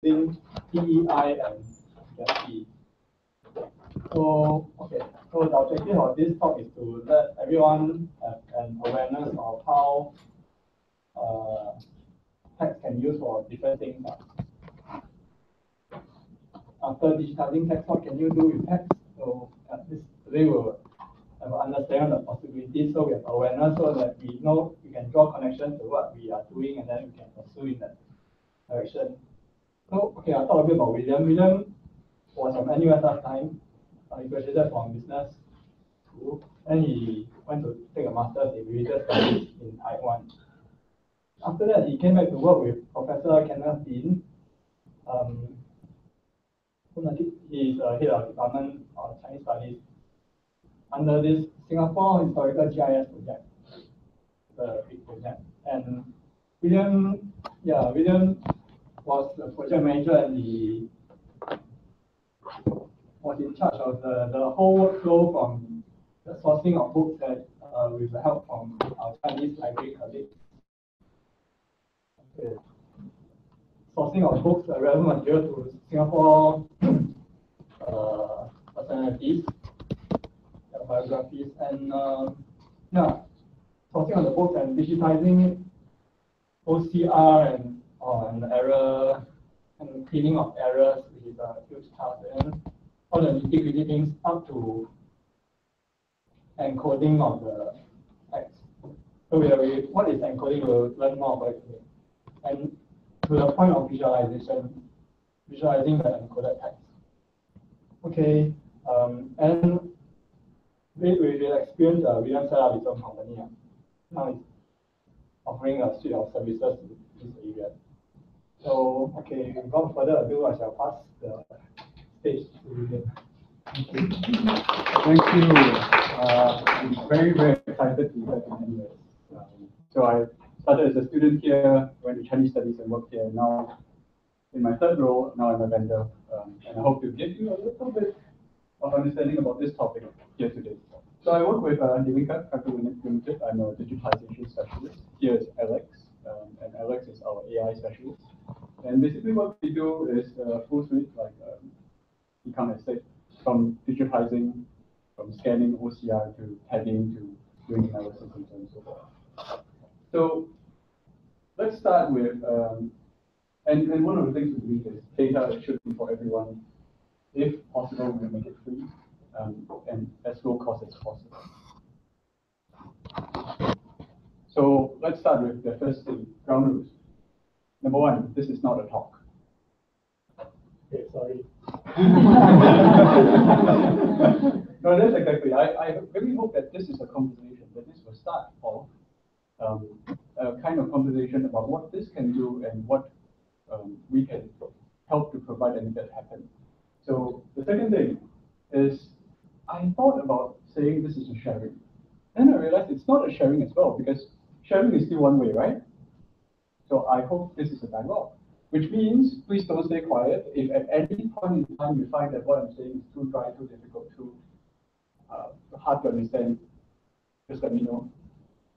using TEI and GATSI. So, okay, so the objective of this talk is to let everyone have an awareness of how text can use for different things. After digitizing text, what can you do with text? So today we'll have an understanding of the possibilities, so we have awareness so that we know we can draw connections to what we are doing and then we can pursue in that direction. So, okay, I'll talk a bit about William. William was from NUS last time. He graduated from business school, and he went to take a master's in religious studies in Taiwan. After that, he came back to work with Professor Kenneth Dean. He is head of department of Chinese studies under this Singapore Historical GIS project, the big project. And William was the project manager, and he was in charge of the whole workflow from the sourcing of books that with the help from our Chinese library colleagues. Okay. Sourcing of books, relevant material to Singapore personalities, biographies, and sourcing of the books and digitizing OCR and error and cleaning of errors, which is a huge task, and all the nitty-gritty things up to encoding of the text. So what is encoding? We'll learn more about it today. And to the point of visualizing the encoded text. Okay, and we experienced William set up his own company. Now it's offering a suite of services in this area. So, okay, without further ado, I shall pass the stage to William. Thank you. I'm very, very excited to be here in NUS. So I started as a student here, went to Chinese studies and worked here. Now, in my third role, now I'm a vendor, and I hope to give you a little bit of understanding about this topic here today. So I work with Devika Limited. I'm a digitization specialist. Here is Alex, and Alex is our AI specialist. And basically what we do is full suite, like Ikam has said, from digitizing, from scanning OCR to tagging to doing analysis and so on and so forth. So let's start with, and one of the things we believe is data should be for everyone. If possible, we make it free and as low cost as possible. So let's start with the first thing, ground rules. Number one, this is not a talk. Okay, sorry. No, that's exactly. I really hope that this is a conversation, that this will start off a kind of conversation about what this can do and what we can help to provide and make that happen. So the second thing is, I thought about saying this is a sharing. Then I realized it's not a sharing as well, because sharing is still one way, right? So I hope this is a dialogue, which means please don't stay quiet. If at any point in time you find that what I'm saying is too dry, too difficult, too hard to understand, just let me know,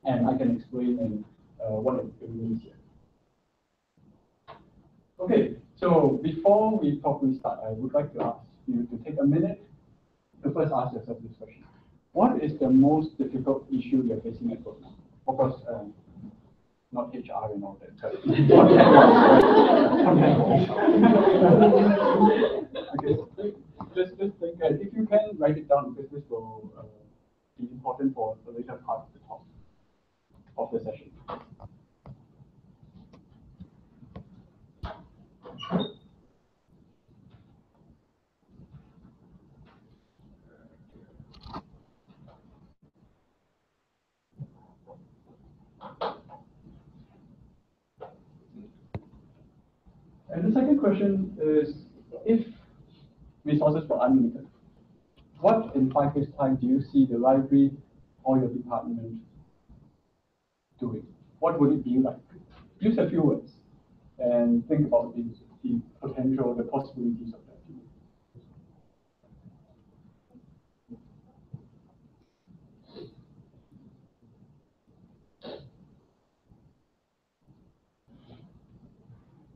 and I can explain and what it means here. Okay, so before we properly start, I would like to ask you to take a minute to first ask yourself this question. What is the most difficult issue you're facing at work now? Of course, not HR and all that. Okay, just think, if you can, write it down, because this will be important for the later part of the talk, of the session. And the second question is, if resources were unlimited, what in 5 years' time do you see the library or your department doing? What would it be like? Use a few words and think about the potential, the possibilities of that.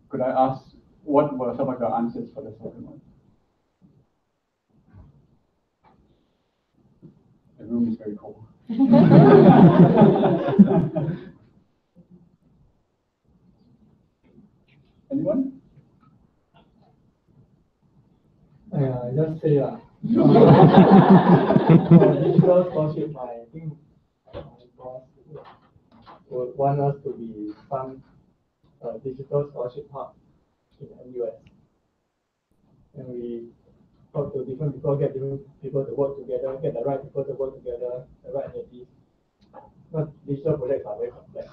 Could I ask, what were some of the answers for the second one? The room is very cold. Anyone? I just say digital scholarship, I think my boss would want us to be some digital scholarship hub in NUS. And we talk to different people, get different people to work together, get the right people to work together, the right entities. But digital projects are very complex.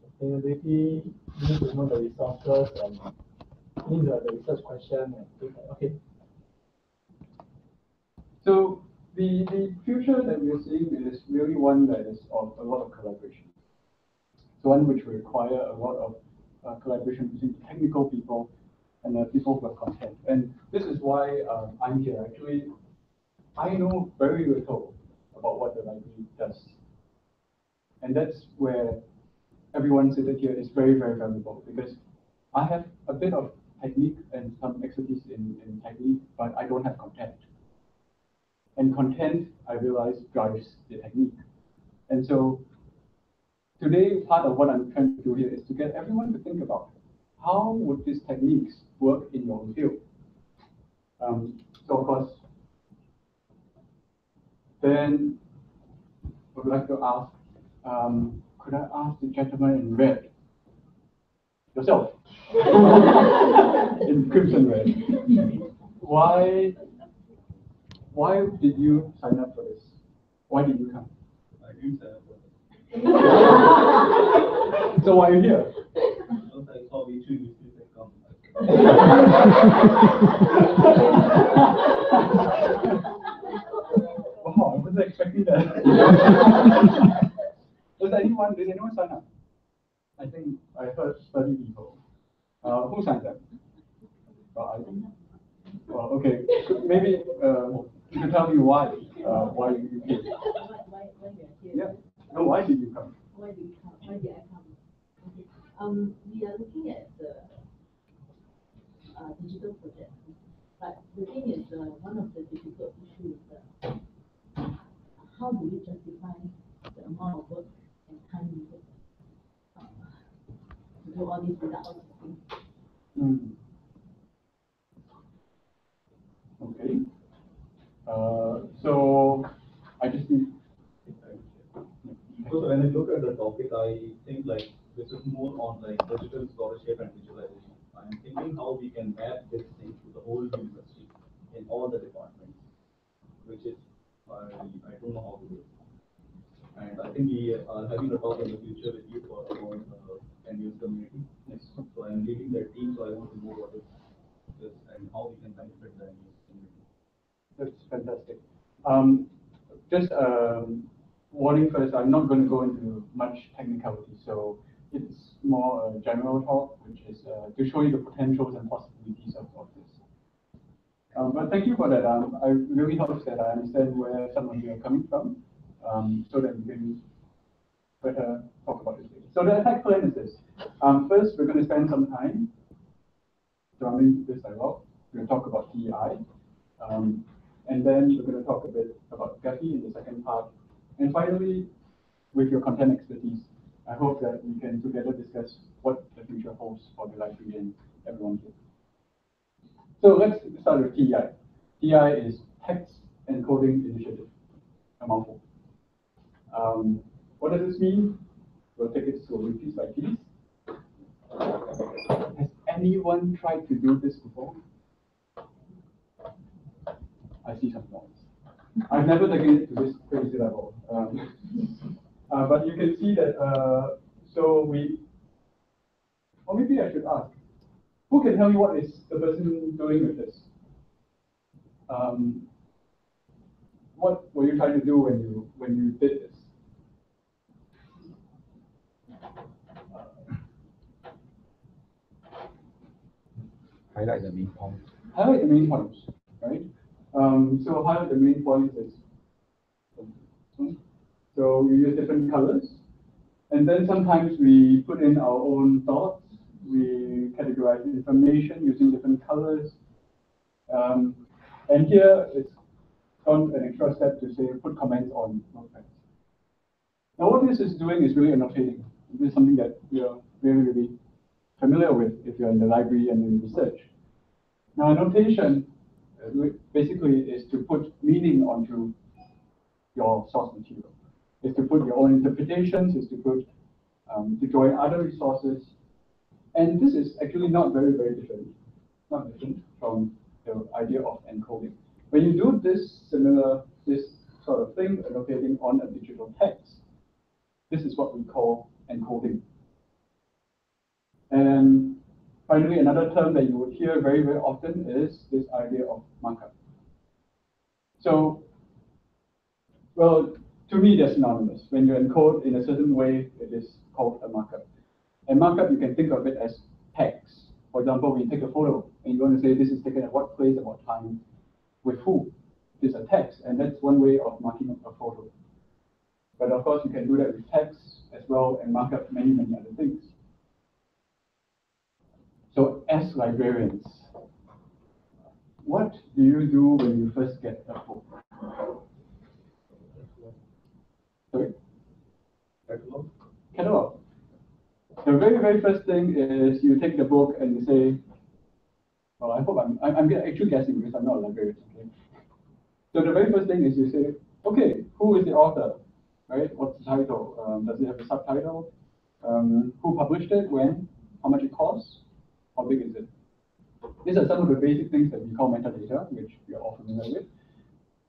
Sustainability, you need to know the resources and need the research question and things like okay. So the future that we are seeing is really one that is of a lot of collaboration. It's one which will require a lot of collaboration between technical people and the people who are content. And this is why I'm here. Actually, I know very little about what the library does. And that's where everyone seated here is very, very valuable, because I have a bit of technique and some expertise in technique, but I don't have content. And content, I realize, drives the technique. And so today, part of what I'm trying to do here is to get everyone to think about how would these techniques work in your own field. So of course, then I would like to ask, could I ask the gentleman in red, yourself, in crimson red, why did you sign up for this? Why did you come? I didn't sign up for this. So why are you here? Because I saw V2 usually they come. Wow, I wasn't expecting that. Did anyone sign up? I think I heard 30 people. Who signed up? I think. Well, okay. So maybe you can tell me why you came. Why we are here? Yeah. No, why did you come? Why did you come? Why did I come? Okay. We are looking at the digital project, but the thing is, one of the difficult issues is how do we justify the amount of work and time needed to do all this without outsourcing? Okay. So I just need. So when I look at the topic, I think like this is more on like digital scholarship and visualization. I'm thinking how we can map this thing to the whole university in all the departments, which is I don't know how to do it. And I think we are having a talk in the future with you for about NUS community. Yes. So I'm leading that team, so I want to know what is this and how we can benefit the NUS community. That's fantastic. Just warning first, I'm not going to go into much technicality, so it's more a general talk, which is to show you the potentials and possibilities of this. But thank you for that. It really helps that I understand where some of you are coming from, so that we can better talk about this later. So the attack plan is this. First, we're going to spend some time surrounding this dialogue. We're going to talk about TEI. And then we're going to talk a bit about Gephi in the second part. And finally, with your content expertise, I hope that we can together discuss what the future holds for the library and everyone here. So let's start with TEI. TEI is Text Encoding Initiative, a mouthful. What does this mean? We'll take it slowly, piece by piece. Has anyone tried to do this before? I see some noise. I've never taken it to this crazy level. But you can see that, or maybe I should ask, who can tell me what is the person doing with this? What were you trying to do when you did this? Highlight the main points. Highlight the main points, right? So highlight the main points is, so we use different colors, and then sometimes we put in our own thoughts we categorize information using different colors. And here it's gone an extra step to say put comments on notepads. Now what this is doing is really annotating. This is something that we are really familiar with if you're in the library and in research. Now annotation basically is to put meaning onto your source material. Is to put your own interpretations, is to put to join other resources. And this is actually not very different, from the idea of encoding. When you do this sort of thing, annotating on a digital text, this is what we call encoding. And finally, another term that you would hear very often is this idea of markup. So, well, to me, they're synonymous. When you encode in a certain way, it is called a markup. And markup, you can think of it as text. For example, when you take a photo and you want to say this is taken at what place at what time with who, it's a text, and that's one way of marking up a photo. But of course, you can do that with text as well and mark up many other things. So as librarians, what do you do when you first get a book? Sorry? Catalog. The very first thing is you take the book and you say, well, I hope I'm actually guessing because I'm not a librarian. Okay? So the very first thing is you say, okay, who is the author? Right? What's the title? Does it have a subtitle? Who published it? When? How much it costs? How big is it? These are some of the basic things that we call metadata, which we are all familiar with.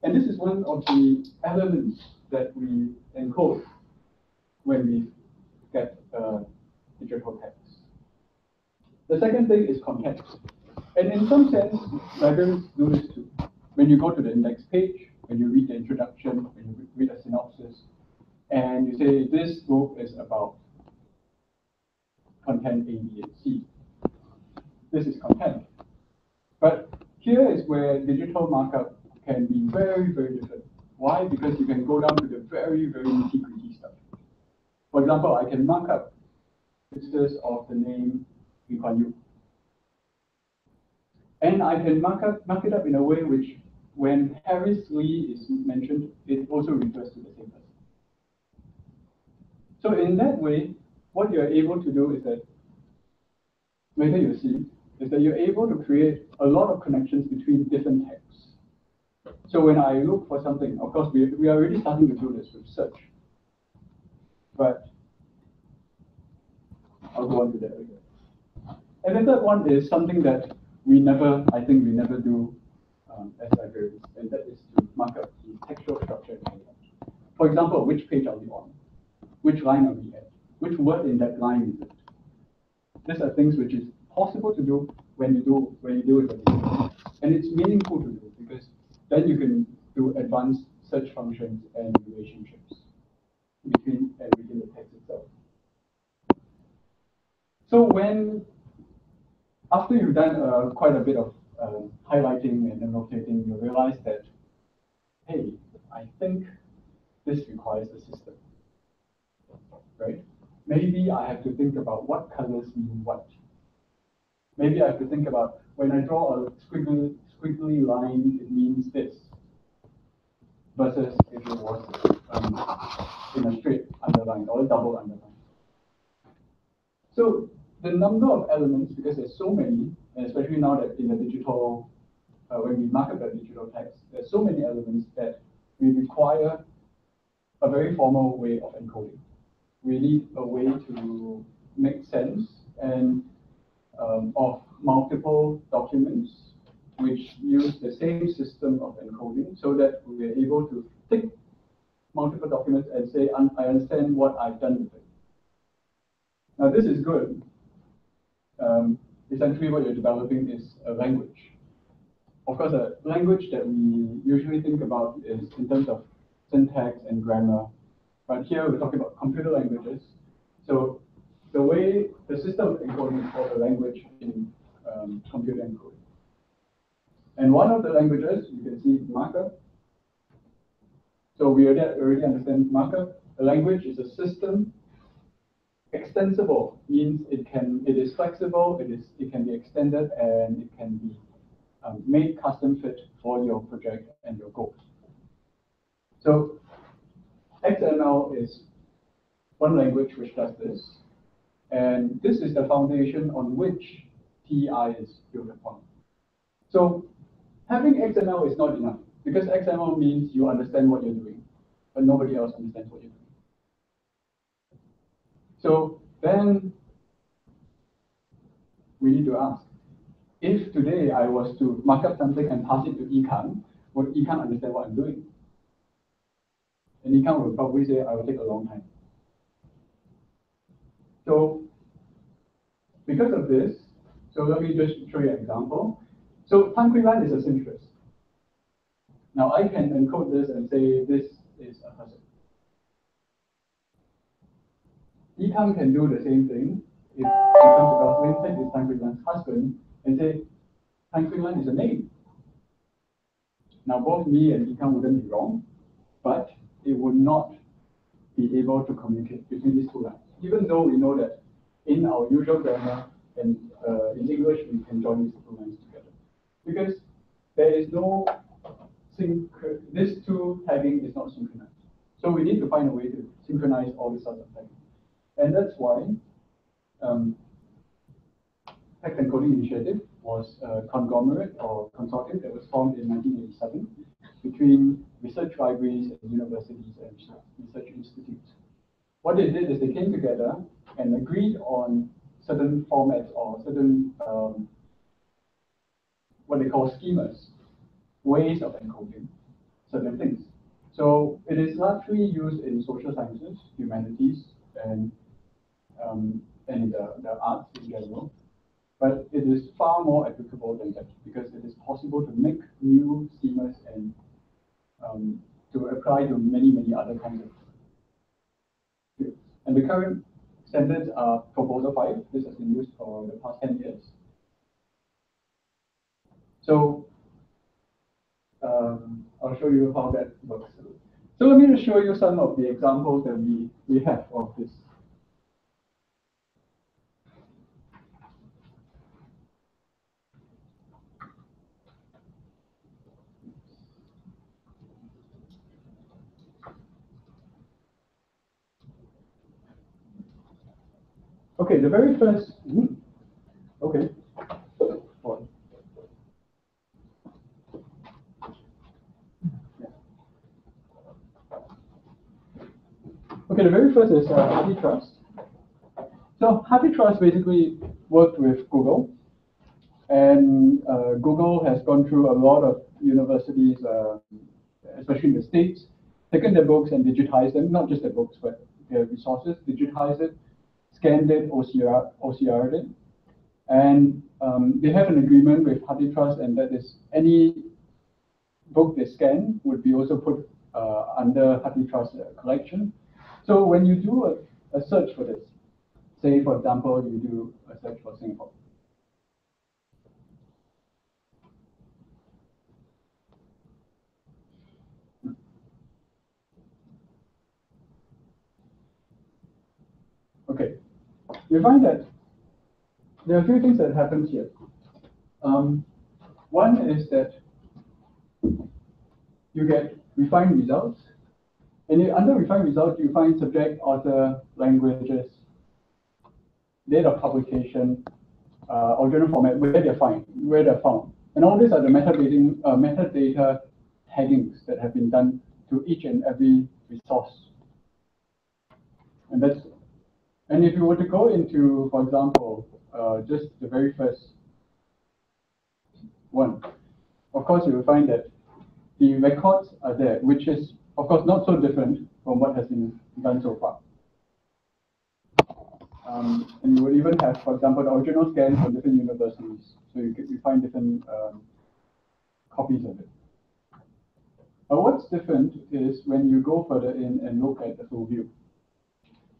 And this is one of the elements that we encode when we get digital text. The second thing is context. And in some sense, librarians do this too. When you go to the index page, when you read the introduction, when you read a synopsis, and you say, this book is about content A, B, and C. This is content. But here is where digital markup can be very different. Why? Because you can go down to the very nitty-gritty stuff. For example, I can mark up pictures of the name Lee Kuan Yew. And I can mark it up in a way which, when Harris Lee is mentioned, it also refers to the same person. So in that way, what you're able to do is that, later you'll see, is that you're able to create a lot of connections between different texts. So when I look for something, of course, we are already starting to do this with search. But I'll go on to that later. And the third one is something that I think we never do as librarians, and that is to mark up the textual structure. For example, which page are we on? Which line are we at? Which word in that line is it? These are things which is possible to do when you do with a digital text. And it's meaningful to do because then you can do advanced search functions and relationships between and within the text itself. So after you've done quite a bit of highlighting and annotating, you realize that, hey, I think this requires a system, right? Maybe I have to think about what colors mean what. Maybe I have to think about when I draw a squiggly line, it means this, versus if it was in a straight underline or a double underline. So the number of elements, because there's so many, and especially now that in the digital, when we mark up the digital text, there's so many elements that we require a very formal way of encoding. We need a way to make sense and of multiple documents which use the same system of encoding so that we are able to take multiple documents and say, I understand what I've done with it. Now this is good. Essentially what you're developing is a language. Of course, a language that we usually think about is in terms of syntax and grammar. But here we're talking about computer languages. So the system of encoding is called a language in computer encoding. And one of the languages, you can see markup. So we already understand markup. A language is a system extensible means it is flexible, it can be extended, and it can be made custom fit for your project and your goals. So XML is one language which does this, and this is the foundation on which TI is built upon. So having XML is not enough, because XML means you understand what you're doing, but nobody else understands what you're doing. So then we need to ask, if today I was to mark up something and pass it to Yikan, would Yikan understand what I'm doing? And Yikan would probably say, I will take a long time. So because of this, so let me just show you an example. So Tangkuilan is a synchronous. Now I can encode this and say this is a person. Yikan can do the same thing if she comes across Vincent is Tangkuilan's husband and say Tangkuilan is a name. Now both me and Yikan wouldn't be wrong, but it would not be able to communicate between these two lines, even though we know that in our usual grammar and in English we can join these two lines together, because there is no this two tagging is not synchronized. So we need to find a way to synchronize all these sorts of tagging, and that's why Text Encoding Initiative was a conglomerate or consortium that was formed in 1987 between research libraries and universities and research institutes. What they did is they came together and agreed on certain formats or certain what they call schemas, ways of encoding certain things. So it is largely used in social sciences, humanities, and the arts in general. But it is far more applicable than that, because it is possible to make new schemas and to apply to many, many other kinds of fields. And the current standards are Proposal 5. This has been used for the past 10 years. So I'll show you how that works. So let me just show you some of the examples that we have of this. Okay, the very first. Okay. Okay, the very first is HathiTrust. So HathiTrust basically worked with Google, and Google has gone through a lot of universities, especially in the States, taken their books and digitized them, not just their books, but their resources, digitized it, scanned it, OCR'd it, and they have an agreement with HathiTrust, and that is any book they scan would be also put under HathiTrust collection. So when you do a search for this, say for example you do a search for Singapore, okay, you find that there are a few things that happens here. One is that you get refined results, and under refined results you find subject, author, languages, date of publication, original format, where they're found, and all these are the metadata taggings that have been done to each and every resource, and if you were to go into, for example, just the very first one, of course you will find that the records are there, which is of course not so different from what has been done so far. And you will even have, for example, the original scans from different universities. So you find different copies of it. But what's different is when you go further in and look at the full view.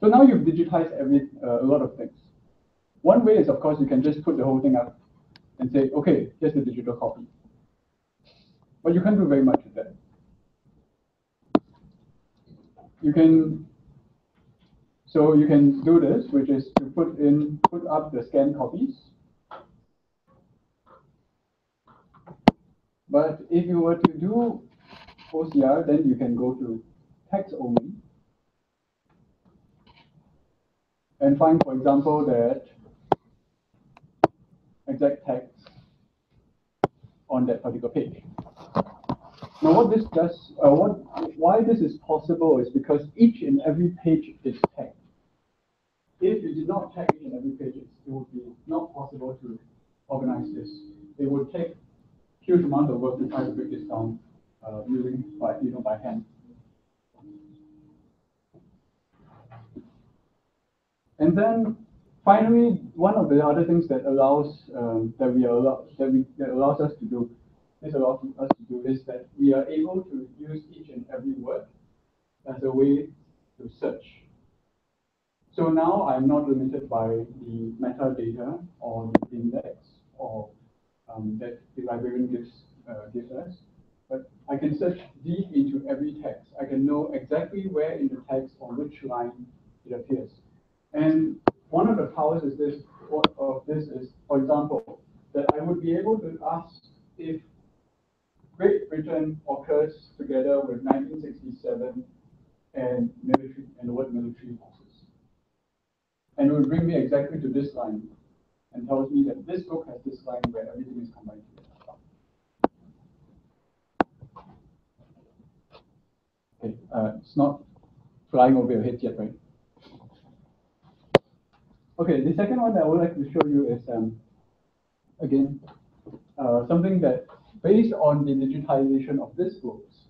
So now you've digitized a lot of things. One way is, of course, you can just put the whole thing up and say, okay, here's the digital copy. But you can't do very much with that. So you can do this, which is to put up the scanned copies. But if you were to do OCR, then you can go to text only and find, for example, that exact text on that particular page. Now, what this does, why this is possible is because each and every page is tagged. If you did not tag each and every page, it would be not possible to organize this. It would take huge amount of work to try to break this down using by hand. And then finally, one of the other things that allows allows us to do is that we are able to use each and every word as a way to search. So now I'm not limited by the metadata or the index or that the librarian gives us, but I can search deep into every text. I can know exactly where in the text or which line it appears. And one of the powers of this is, for example, that I would be able to ask if Great Britain occurs together with 1967 and military and the word military forces. And it would bring me exactly to this line and tells me that this book has this line where everything is combined together. Okay, it's not flying over your head yet, right? Okay, the second one that I would like to show you is, again, something that based on the digitization of these books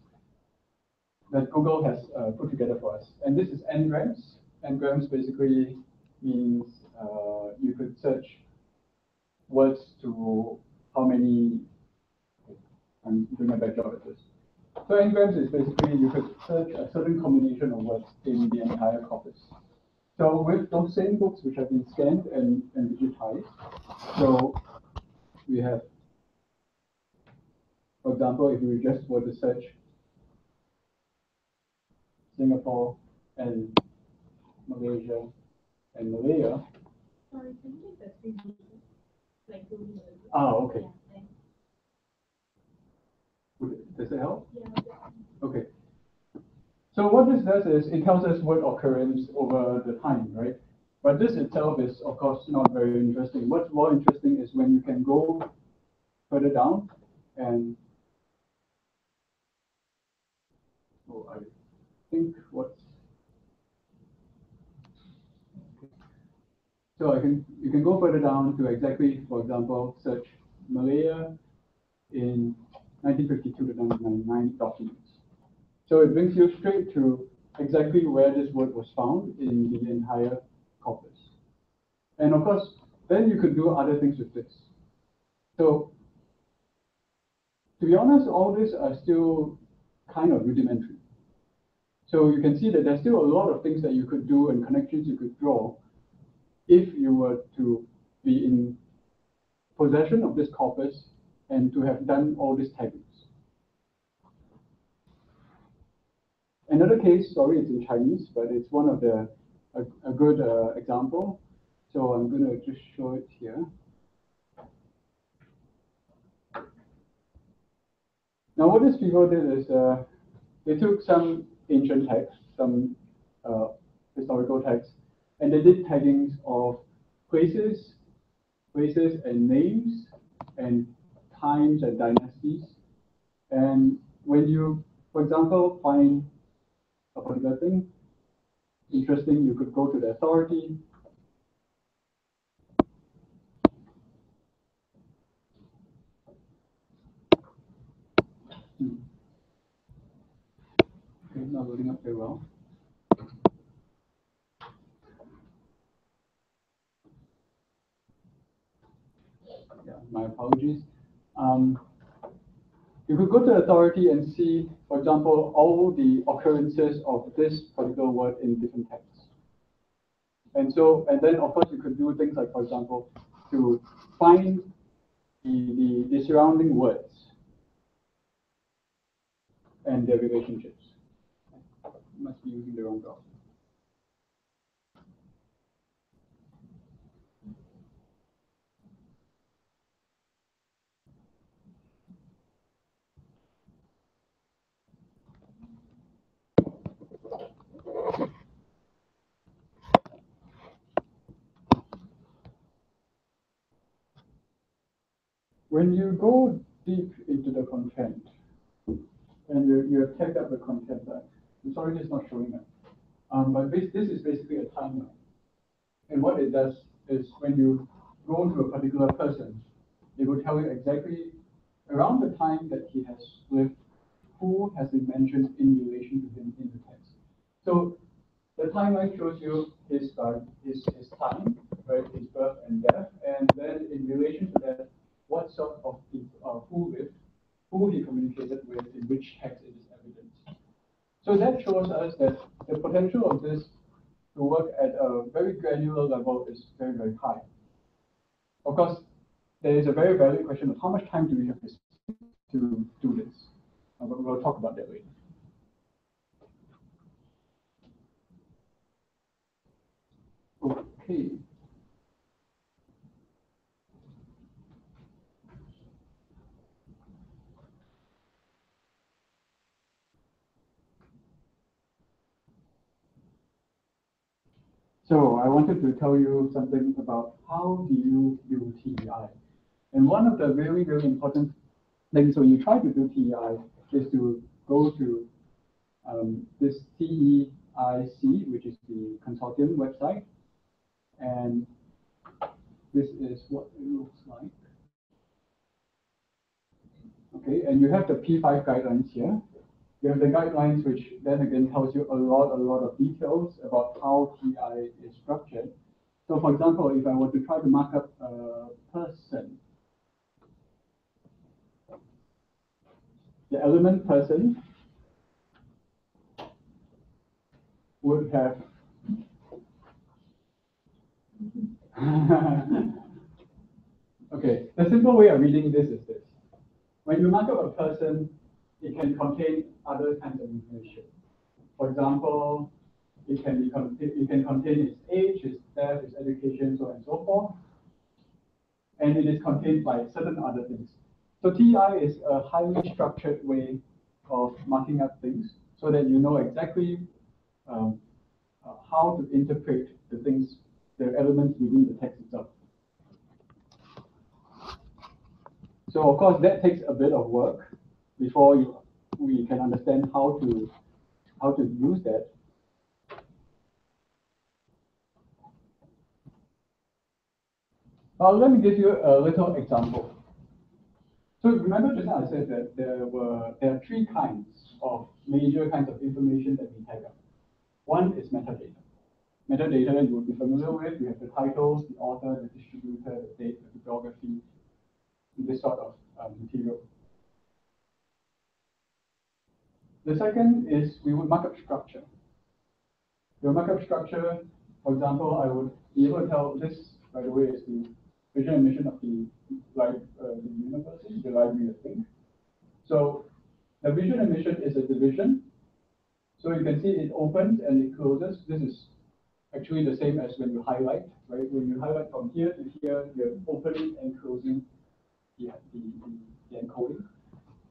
that Google has put together for us. And this is Ngrams. Ngrams basically means you could search words to how many, I'm doing a bad job at this. So Ngrams is basically you could search a certain combination of words in the entire corpus. So with those same books which have been scanned and digitized, so we have, for example, if we just were to search Singapore and Malaysia and Malaya. Sorry, can you take the screen? Like doing the. Ah, okay. Yeah, thanks. Does it help? Yeah. Okay. So what this does is it tells us word occurrence over the time, right? But this itself is, of course, not very interesting. What's more interesting is when you can go further down and I think what's so you can go further down to exactly, for example, search Malaya in 1952 to 1999 documents. So it brings you straight to exactly where this word was found in the entire corpus. And of course, then you could do other things with this. So to be honest, all these are still kind of rudimentary. So you can see that there's still a lot of things that you could do and connections you could draw if you were to be in possession of this corpus and to have done all these taggings. Another case, sorry, it's in Chinese, but it's one of a good example. So I'm going to just show it here. Now, what these people did is they took some ancient texts, some historical texts, and they did taggings of places and names and times and dynasties. And when you, for example, find a particular thing interesting, you could go to the authority. Okay, not loading up very well. Yeah, my apologies. You could go to the authority and see, for example, all the occurrences of this particular word in different texts. And so, and then of course you could do things like, for example, to find the surrounding words and their relationships. Must be using the wrong browser. when you go deep into the content, and you have tagged up the content, I'm sorry it's not showing up. But this is basically a timeline. And what it does is when you go to a particular person, it will tell you exactly around the time that he has lived, who has been mentioned in relation to him in the text. So the timeline shows you his time, right, his birth and death, and then in relation to that, what sort of people, who lived, who he communicated with, in which text it is evident. So that shows us that the potential of this to work at a very granular level is very, very high. Of course, there is a very valid question of how much time do we have to do this? But we'll talk about that later. Okay. So I wanted to tell you something about how do you do TEI. And one of the very, very important things when you try to do TEI is to go to this TEIC, which is the consortium website. And this is what it looks like. Okay, and you have the P5 guidelines here. You have the guidelines, which then again tells you a lot of details about how TI is structured. So for example, if I were to try to mark up a person, the element person would have okay, the simple way of reading this is this. When you mark up a person, it can contain other kinds of information. For example, it can contain his age, his death, his education, so on and so forth. And it is contained by certain other things. So TEI is a highly structured way of marking up things so that you know exactly how to interpret the things, the elements within the text itself. So of course that takes a bit of work before we can understand how to use that. Let me give you a little example. So remember just now I said that there are three major kinds of information that we tag up. One is metadata. Metadata you will be familiar with. You have the titles, the author, the distributor, the date, the bibliography, this sort of material. The second is we would mark up structure. Your markup structure, for example, I would be able to tell this, by the way, is the vision and mission of the university, the library, I think. So the vision and mission is a division. So you can see it opens and it closes. This is actually the same as when you highlight, right? When you highlight from here to here, you're opening and closing the encoding.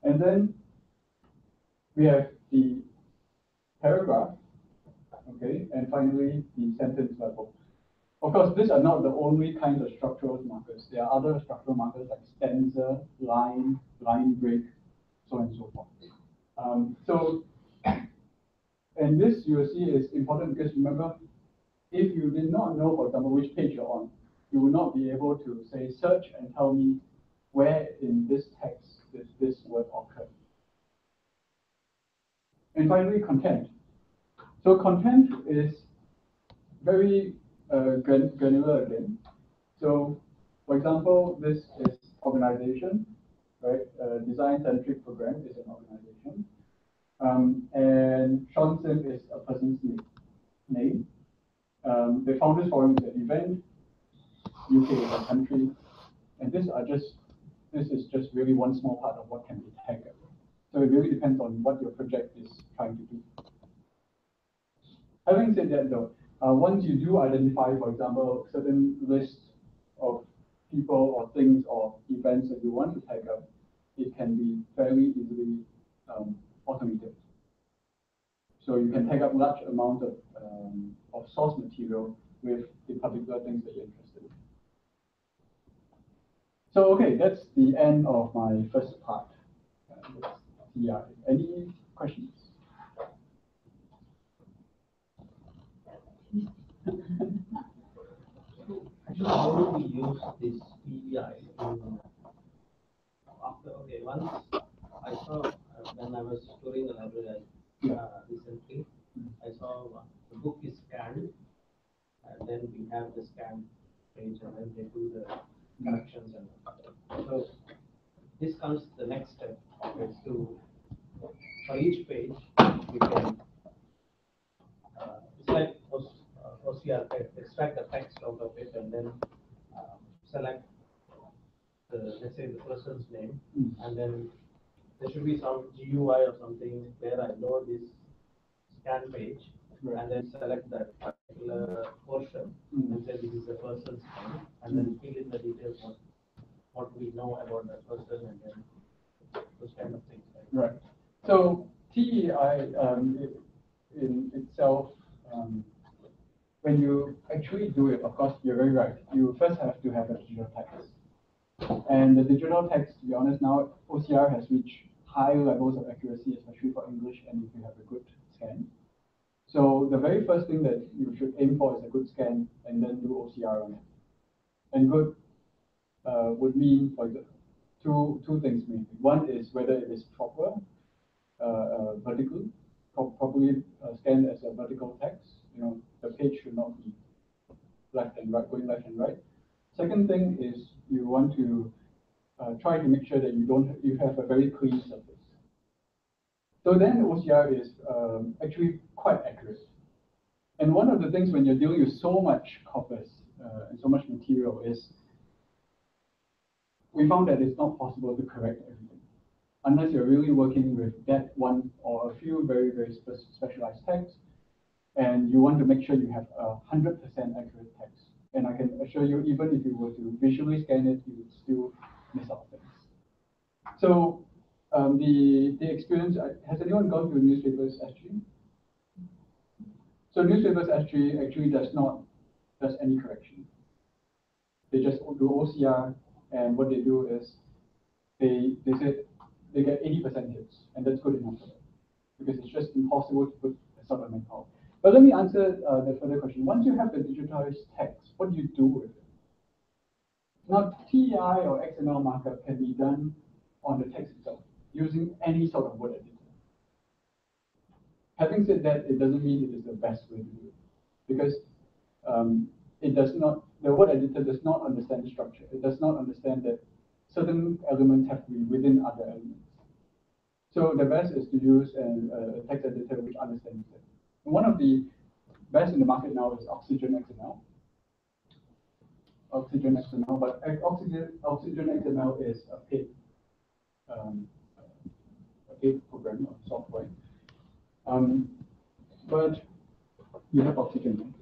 And then we have the paragraph, okay, and finally the sentence level. Of course, these are not the only kinds of structural markers. There are other structural markers like stanza, line break, so on and so forth. And this you will see is important because remember, if you did not know, for example, which page you're on, you will not be able to say search and tell me where in this text this word occurred. And finally, content. So content is very granular again. So, for example, this is organization, right? Design-centric program is an organization. And Sean Sim is a person's name. The Founders Forum is an event. UK is a country. And this is just really one small part of what can be tagged. So it really depends on what your project is trying to do. Having said that though, once you do identify, for example, certain lists of people or things or events that you want to tag up, it can be fairly easily automated. So you can tag up large amounts of source material with the particular things that you're interested in. So, okay, that's the end of my first part. That's TI. Any questions? Actually, how do we use this PBI in after? Okay, once I saw when I was touring the library recently, I saw the book is scanned, and then we have the scan page, and then they do the corrections and so this comes the next step of it to for each page we can it's like OCR extract the text out of it and then select the let's say the person's name and then there should be some GUI or something where I load this scan page and then select that particular portion and say this is the person's name and then fill in the details what we know about that person and then those kind of things. Right. So TEI in itself, when you actually do it, of course, you're very right. You first have to have a digital text. And the digital text, to be honest, now OCR has reached high levels of accuracy, especially for English, and if you have a good scan. So the very first thing that you should aim for is a good scan and then do OCR on it. And good would mean, for example, two things mainly. One is whether it is proper, vertically, properly scanned as a vertical text. You know, the page should not be left and right, going left and right. Second thing is you want to try to make sure that you have a very clean surface. So then OCR is actually quite accurate. And one of the things when you're dealing with so much corpus and so much material is we found that it's not possible to correct everything unless you're really working with that one or a few very, very specialized texts, and you want to make sure you have 100% accurate text. And I can assure you, even if you were to visually scan it, you would still miss out things. So the experience, has anyone gone to Newspapers SG? So Newspapers SG actually does any correction. They just do OCR, and what they do is they say they get 80% hits, and that's good enough for them because it's just impossible to put a sort of manpower. But let me answer the further question. Once you have the digitized text, what do you do with it? Now, TEI or XML markup can be done on the text itself using any sort of word editor. Having said that, it doesn't mean it is the best way to do it because it does not. The word editor does not understand structure. It does not understand that certain elements have to be within other elements. So the best is to use a text editor which understands it. And one of the best in the market now is Oxygen XML. Oxygen XML, but Oxygen XML is a paid program or software. But you have Oxygen.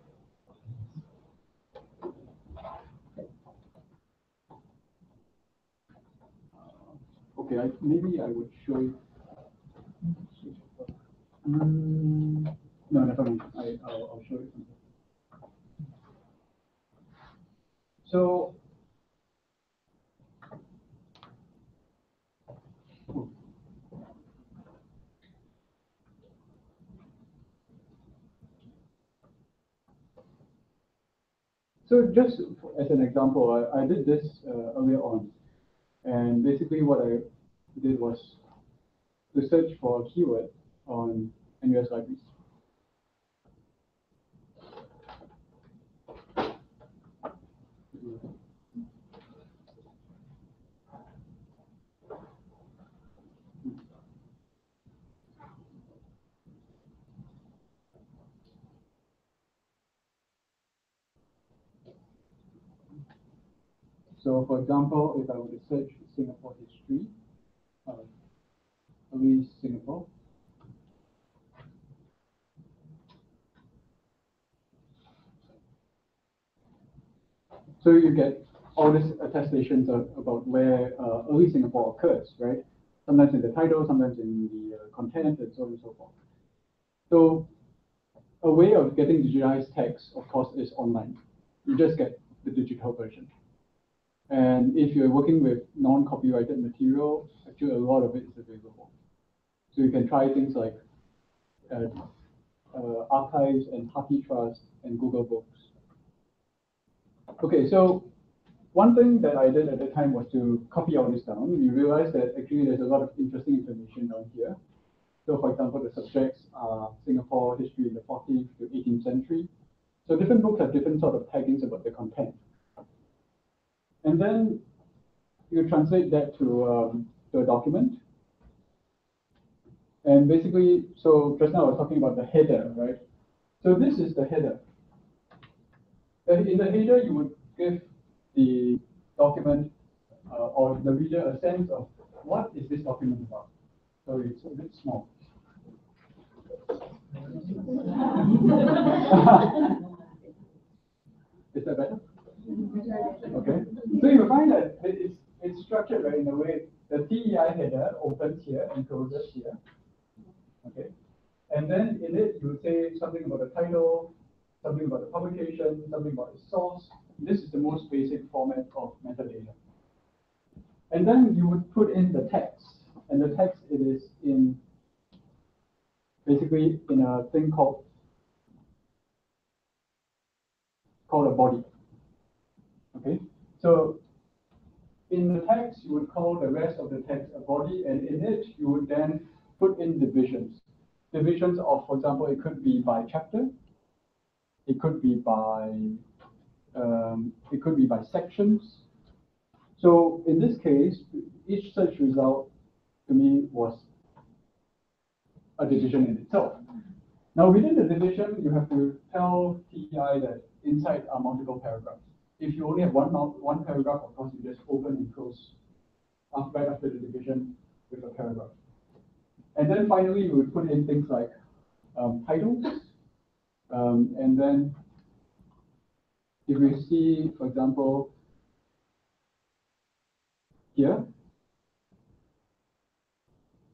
Okay, maybe I would show you. No, never mind. I'll show you something. So, just as an example, I did this earlier on, and basically what I did was to search for a keyword on NUS libraries. So, for example, if I were to search Singapore history, early Singapore, so you get all these attestations about where early Singapore occurs, right? Sometimes in the title, sometimes in the content, and so on and so forth. So a way of getting digitized text, of course, is online. You just get the digital version. And if you're working with non-copyrighted material, actually a lot of it is available. So you can try things like Archives and HathiTrust and Google Books. Okay, so one thing that I did at the time was to copy all this down. You realize that actually there's a lot of interesting information down here. So for example, the subjects are Singapore history in the 14th to 18th century. So different books have different sort of taggings about the content. And then you translate that to a document. And basically, so just now I was talking about the header, right? So this is the header. And in the header, you would give the document or the reader a sense of what is this document about. So it's a bit small. Is that better? Okay. So you find that it's structured right in a way. The TEI header opens here and closes here. Okay. And then in it, you would say something about the title, something about the publication, something about the source. This is the most basic format of metadata. And then you would put in the text. And the text, it is in basically in a thing called a body. Okay. So in the text, you would call the rest of the text a body, and in it, you would then put in divisions. Divisions of, for example, it could be by chapter, it could be by sections. So in this case, each search result to me was a division in itself. Now within the division, you have to tell TEI that inside are multiple paragraphs. If you only have one paragraph, of course, you just open and close right after the division with a paragraph. And then finally, you would put in things like titles. And then if we see, for example, here,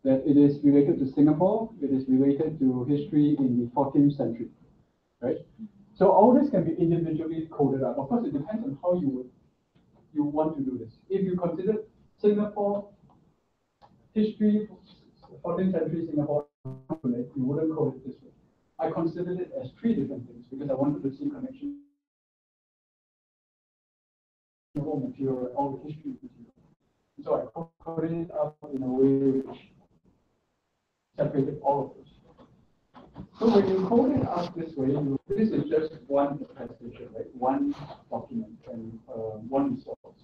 that it is related to Singapore, it is related to history in the 14th century, right? So all this can be individually coded up. Of course, it depends on how you want to do this. If you consider Singapore history, 14th century Singapore, you wouldn't code it this way. I considered it as three different things because I wanted to see connection material, all the history material. So I coded it up in a way which separated all of those. So when you code it up this way, this is just one presentation, right? One document and one resource.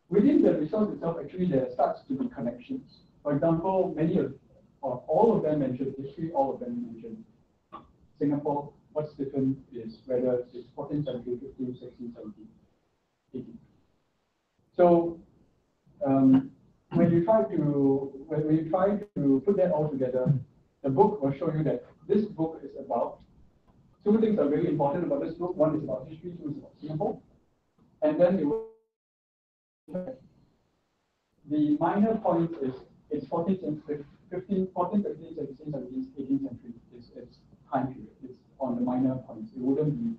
Within the resource itself, actually, there starts to be connections. For example, all of them mention history, all of them mention Singapore. What's different is whether it's 14th century, 15th, 16th, 17th, 18th. So when you try to put that all together, the book will show you that this book is about two things are really important about this book. One is about history, two is about Singapore. And then the minor point is it's 14th, 15th, 16th, 17th, 18th century. It's time period. It's on the minor points. It wouldn't be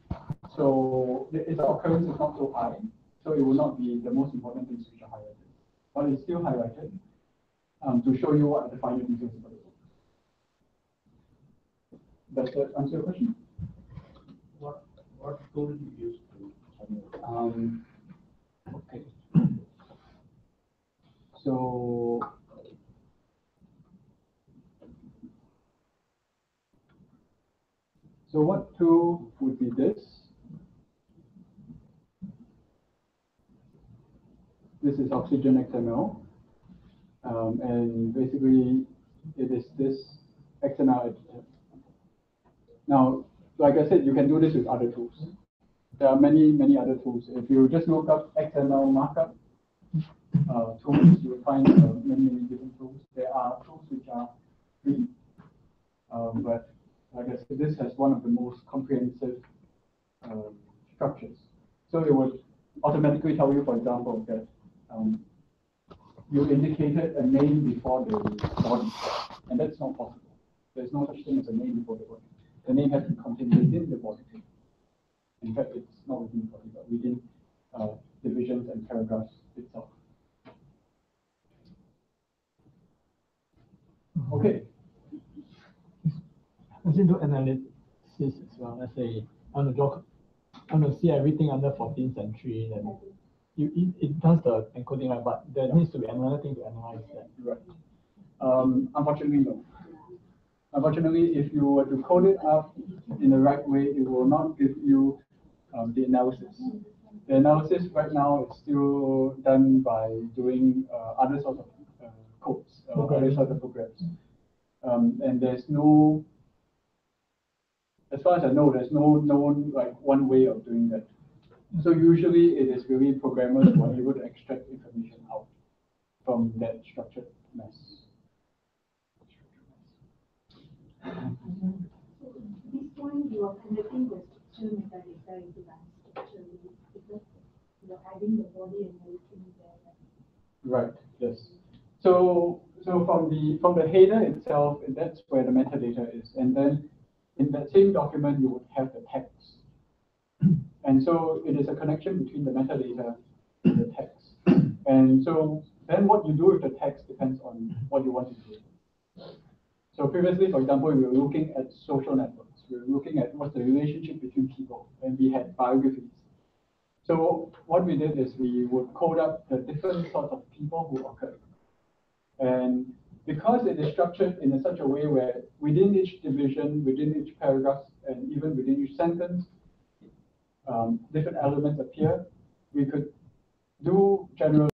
so its occurrence is not so high, so it will not be the most important things which are highlighted. But it's still highlighted to show you what are the finer details about it. Does that answer your question? What tool do you use to? Okay. So what tool would be this? This is Oxygen XML. And basically, it is this XML editor. Now, like I said, you can do this with other tools. There are many, many other tools. If you just look up XML markup tools, you will find many, many different tools. There are tools which are free, but like I said, this has one of the most comprehensive structures. So it would automatically tell you, for example, that you indicated a name before the body, and that's not possible. There's no such thing as a name before the body. The name has to be contained within the body. In fact, it's not within the body, but within divisions and paragraphs itself. Okay. Let's do analysis as well. Let's say I want to see everything under 14th century, then it does the encoding, right? But there needs to be another thing to analyze that. Right. Unfortunately, no. Unfortunately, if you were to code it up in the right way, it will not give you the analysis. The analysis right now is still done by doing other sorts of codes, other sorts of programs. And there's no, as far as I know, there's no known like one way of doing that. So usually it is really programmers who are able to extract information out from that structured mess. So this point you are converting the structure metadata into that structure because you are adding the body and everything there. Right. Yes. So from the header itself, that's where the metadata is, and then in that same document you would have the text. And so it is a connection between the metadata and the text. And so then what you do with the text depends on what you want to do. So previously, for example, we were looking at social networks. We were looking at what's the relationship between people, and we had biographies. So what we did is we would code up the different sorts of people who occurred. And because it is structured in such a way where within each division, within each paragraph, and even within each sentence, different elements appear, we could do general